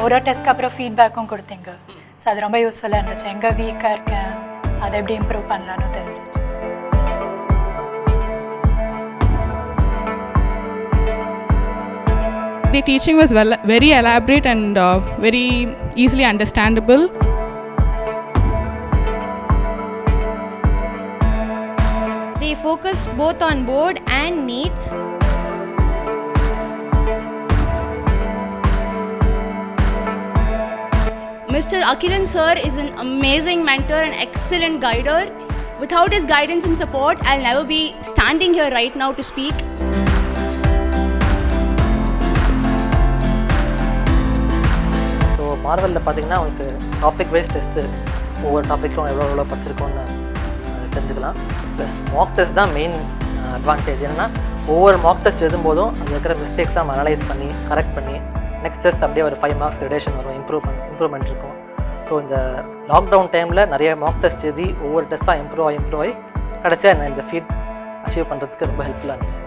ஒரு டெஸ்ட்க்கு அப்புறம் ஃபீட்பேக்கும் கொடுத்தீங்க. ஸோ அது ரொம்ப யூஸ்ஃபுல்லாக இருந்துச்சு. எங்கே வீக்காக இருக்கேன், அதை எப்படி இம்ப்ரூவ் பண்ணலான்னு தெரிஞ்சிச்சு. The teaching was very elaborate and very easily understandable. They focus both on board and NEET. Mr. Akilan sir is an amazing mentor and excellent guider. Without his guidance and support, I'll never be standing here right now to speak. So மார்வலில் பார்த்தீங்கன்னா உங்களுக்கு topic wise test ஒவ்வொரு டாப்பிக்கும் எவ்வளோ படிச்சிருக்கோன்னு தெரிஞ்சுக்கலாம். Plus mark test தான் main advantage. என்னென்னா ஒவ்வொரு mark test எழுதும்போதும் அதில் இருக்கிற மிஸ்டேக்ஸ்லாம் நம்ம அனலைஸ் பண்ணி கரெக்ட் பண்ணி நெக்ஸ்ட் டெஸ்ட் அப்படியே ஒரு 5 மார்க்ஸ் ரிடேஷன் வரும், இம்ப்ரூவ்மெண்ட் இருக்கும். ஸோ இந்த லாக்டவுன் டைமில் நிறைய மார்க் டெஸ்ட் எழுதி ஒவ்வொரு டெஸ்ட்டாக இம்ப்ரூவ் ஆகி கடைசியாக இந்த ஃபீட் அச்சீவ் பண்ணுறதுக்கு ரொம்ப ஹெல்ப்ஃபுல்லாக இருந்துச்சு.